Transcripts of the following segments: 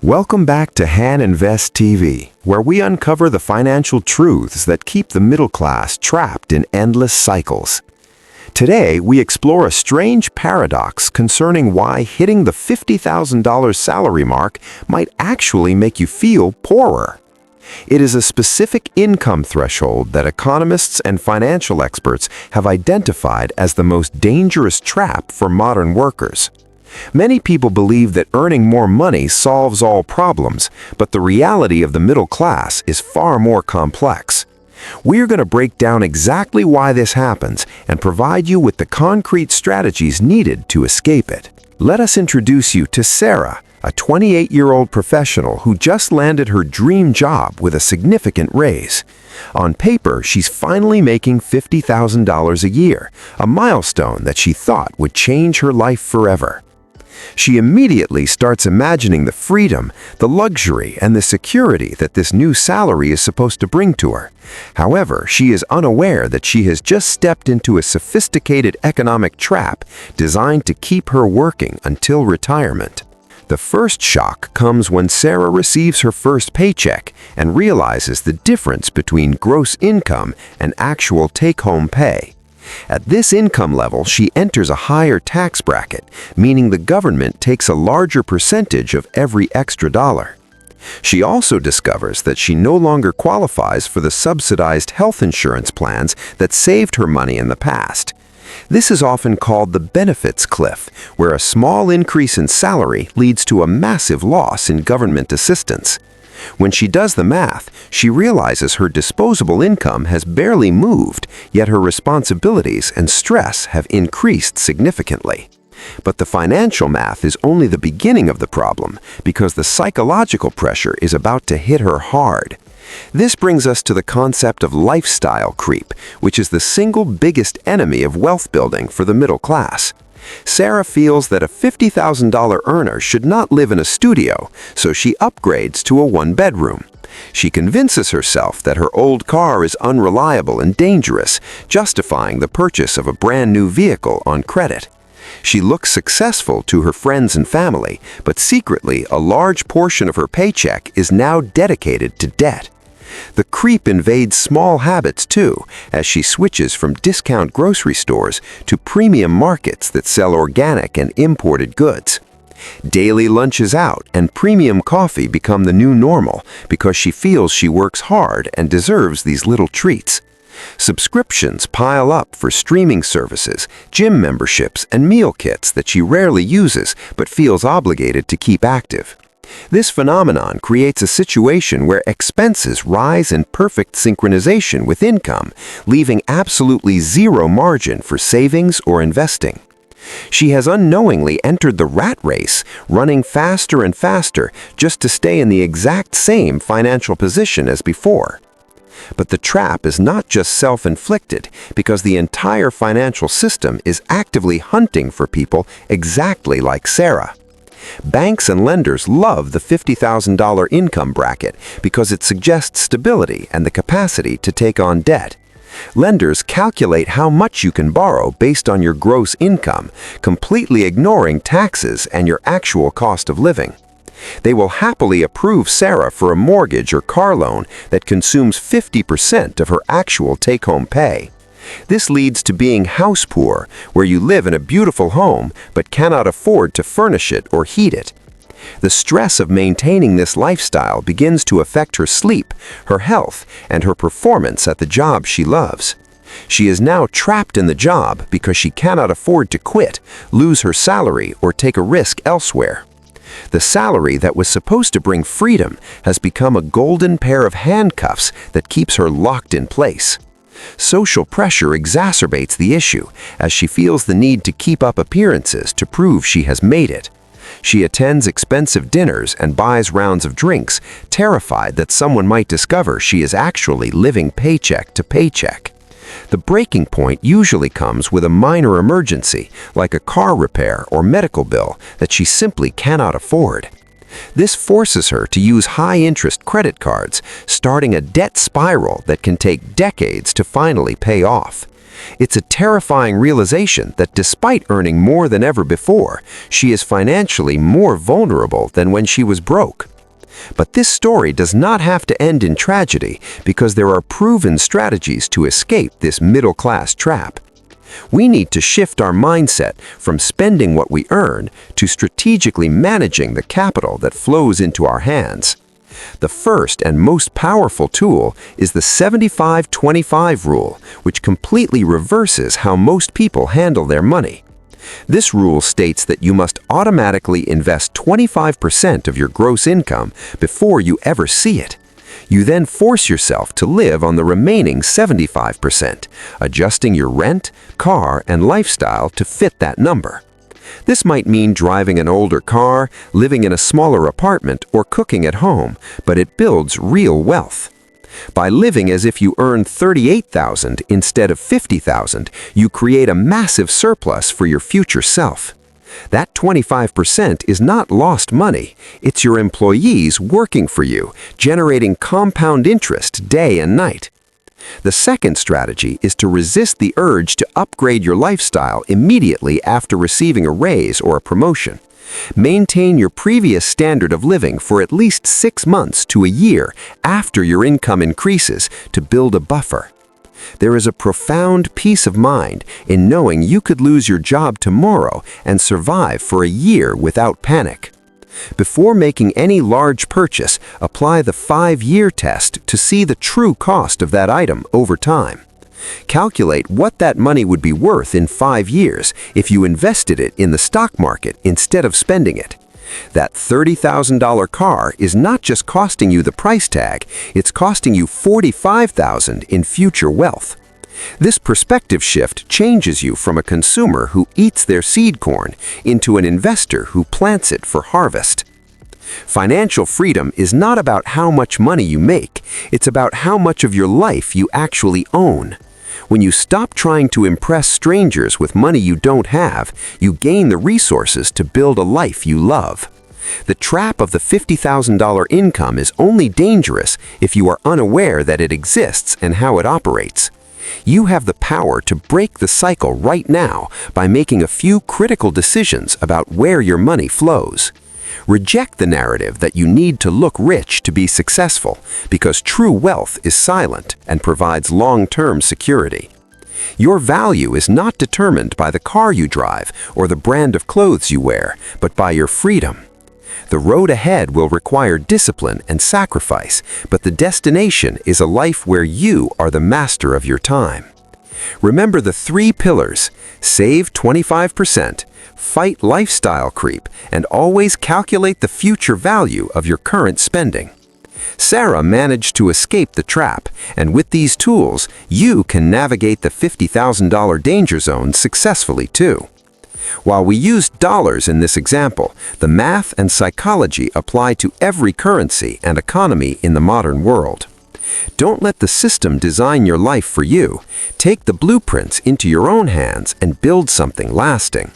Welcome back to Han Invest TV, where we uncover the financial truths that keep the middle class trapped in endless cycles. Today, we explore a strange paradox concerning why hitting the $50,000 salary mark might actually make you feel poorer. It is a specific income threshold that economists and financial experts have identified as the most dangerous trap for modern workers. Many people believe that earning more money solves all problems, but the reality of the middle class is far more complex. We're going to break down exactly why this happens and provide you with the concrete strategies needed to escape it. Let us introduce you to Sarah, a 28-year-old professional who just landed her dream job with a significant raise. On paper, she's finally making $50,000 a year, a milestone that she thought would change her life forever. She immediately starts imagining the freedom, the luxury, and the security that this new salary is supposed to bring to her. However, she is unaware that she has just stepped into a sophisticated economic trap designed to keep her working until retirement. The first shock comes when Sarah receives her first paycheck and realizes the difference between gross income and actual take-home pay. At this income level, she enters a higher tax bracket, meaning the government takes a larger percentage of every extra dollar. She also discovers that she no longer qualifies for the subsidized health insurance plans that saved her money in the past. This is often called the benefits cliff, where a small increase in salary leads to a massive loss in government assistance. When she does the math, she realizes her disposable income has barely moved, yet her responsibilities and stress have increased significantly. But the financial math is only the beginning of the problem, because the psychological pressure is about to hit her hard. This brings us to the concept of lifestyle creep, which is the single biggest enemy of wealth building for the middle class. Sarah feels that a $50,000 earner should not live in a studio, so she upgrades to a one-bedroom. She convinces herself that her old car is unreliable and dangerous, justifying the purchase of a brand new vehicle on credit. She looks successful to her friends and family, but secretly a large portion of her paycheck is now dedicated to debt. The creep invades small habits too, as she switches from discount grocery stores to premium markets that sell organic and imported goods. Daily lunches out and premium coffee become the new normal because she feels she works hard and deserves these little treats. Subscriptions pile up for streaming services, gym memberships, and meal kits that she rarely uses but feels obligated to keep active. This phenomenon creates a situation where expenses rise in perfect synchronization with income, leaving absolutely zero margin for savings or investing. She has unknowingly entered the rat race, running faster and faster just to stay in the exact same financial position as before. But the trap is not just self-inflicted, because the entire financial system is actively hunting for people exactly like Sarah. Banks and lenders love the $50,000 income bracket because it suggests stability and the capacity to take on debt. Lenders calculate how much you can borrow based on your gross income, completely ignoring taxes and your actual cost of living. They will happily approve Sarah for a mortgage or car loan that consumes 50% of her actual take-home pay. This leads to being house poor, where you live in a beautiful home but cannot afford to furnish it or heat it. The stress of maintaining this lifestyle begins to affect her sleep, her health, and her performance at the job she loves. She is now trapped in the job because she cannot afford to quit, lose her salary, or take a risk elsewhere. The salary that was supposed to bring freedom has become a golden pair of handcuffs that keeps her locked in place. Social pressure exacerbates the issue, as she feels the need to keep up appearances to prove she has made it. She attends expensive dinners and buys rounds of drinks, terrified that someone might discover she is actually living paycheck to paycheck. The breaking point usually comes with a minor emergency, like a car repair or medical bill that she simply cannot afford. This forces her to use high-interest credit cards, starting a debt spiral that can take decades to finally pay off. It's a terrifying realization that despite earning more than ever before, she is financially more vulnerable than when she was broke. But this story does not have to end in tragedy because there are proven strategies to escape this middle-class trap. We need to shift our mindset from spending what we earn to strategically managing the capital that flows into our hands. The first and most powerful tool is the 75-25 rule, which completely reverses how most people handle their money. This rule states that you must automatically invest 25% of your gross income before you ever see it. You then force yourself to live on the remaining 75%, adjusting your rent, car, and lifestyle to fit that number. This might mean driving an older car, living in a smaller apartment, or cooking at home, but it builds real wealth. By living as if you earn $38,000 instead of $50,000, you create a massive surplus for your future self. That 25% is not lost money, it's your employees working for you, generating compound interest day and night. The second strategy is to resist the urge to upgrade your lifestyle immediately after receiving a raise or a promotion. Maintain your previous standard of living for at least 6 months to a year after your income increases to build a buffer. There is a profound peace of mind in knowing you could lose your job tomorrow and survive for a year without panic. Before making any large purchase, apply the 5-year test to see the true cost of that item over time. Calculate what that money would be worth in 5 years if you invested it in the stock market instead of spending it. That $30,000 car is not just costing you the price tag, it's costing you $45,000 in future wealth. This perspective shift changes you from a consumer who eats their seed corn into an investor who plants it for harvest. Financial freedom is not about how much money you make, it's about how much of your life you actually own. When you stop trying to impress strangers with money you don't have, you gain the resources to build a life you love. The trap of the $50,000 income is only dangerous if you are unaware that it exists and how it operates. You have the power to break the cycle right now by making a few critical decisions about where your money flows. Reject the narrative that you need to look rich to be successful, because true wealth is silent and provides long-term security. Your value is not determined by the car you drive or the brand of clothes you wear, but by your freedom. The road ahead will require discipline and sacrifice, but the destination is a life where you are the master of your time. Remember the 3 pillars: save 25%, fight lifestyle creep, and always calculate the future value of your current spending. Sarah managed to escape the trap, and with these tools, you can navigate the $50,000 danger zone successfully too. While we used dollars in this example, the math and psychology apply to every currency and economy in the modern world. Don't let the system design your life for you. Take the blueprints into your own hands and build something lasting.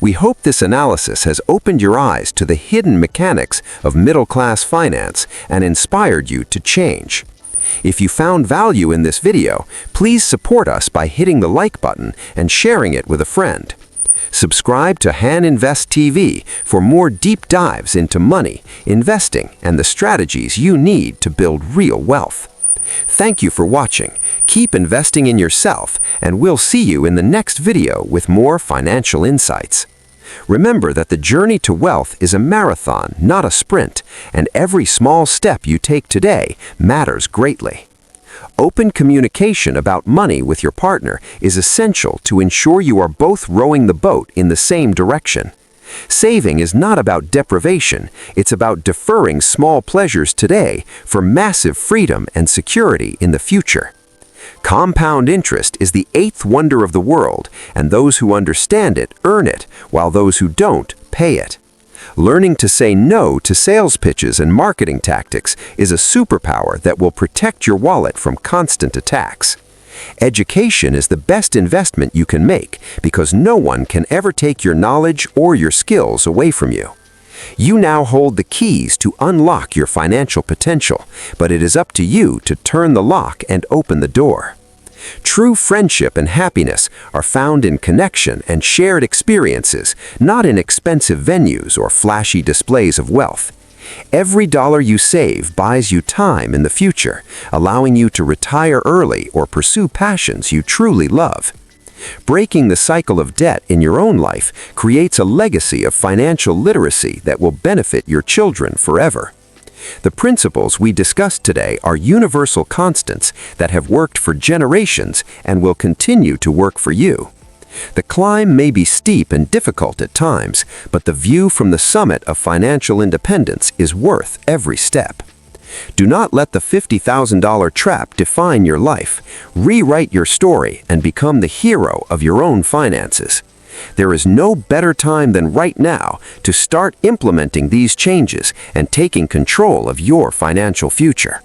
We hope this analysis has opened your eyes to the hidden mechanics of middle-class finance and inspired you to change. If you found value in this video, please support us by hitting the like button and sharing it with a friend. Subscribe to Han Invest TV for more deep dives into money, investing, and the strategies you need to build real wealth. Thank you for watching. Keep investing in yourself, and we'll see you in the next video with more financial insights. Remember that the journey to wealth is a marathon, not a sprint, and every small step you take today matters greatly. Open communication about money with your partner is essential to ensure you are both rowing the boat in the same direction. Saving is not about deprivation, it's about deferring small pleasures today for massive freedom and security in the future. Compound interest is the 8th wonder of the world, and those who understand it earn it, while those who don't pay it. Learning to say no to sales pitches and marketing tactics is a superpower that will protect your wallet from constant attacks. Education is the best investment you can make because no one can ever take your knowledge or your skills away from you. You now hold the keys to unlock your financial potential, but it is up to you to turn the lock and open the door. True friendship and happiness are found in connection and shared experiences, not in expensive venues or flashy displays of wealth. Every dollar you save buys you time in the future, allowing you to retire early or pursue passions you truly love. Breaking the cycle of debt in your own life creates a legacy of financial literacy that will benefit your children forever. The principles we discussed today are universal constants that have worked for generations and will continue to work for you. The climb may be steep and difficult at times, but the view from the summit of financial independence is worth every step. Do not let the $50,000 trap define your life. Rewrite your story and become the hero of your own finances. There is no better time than right now to start implementing these changes and taking control of your financial future.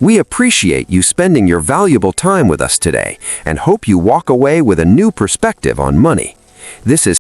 We appreciate you spending your valuable time with us today and hope you walk away with a new perspective on money. This is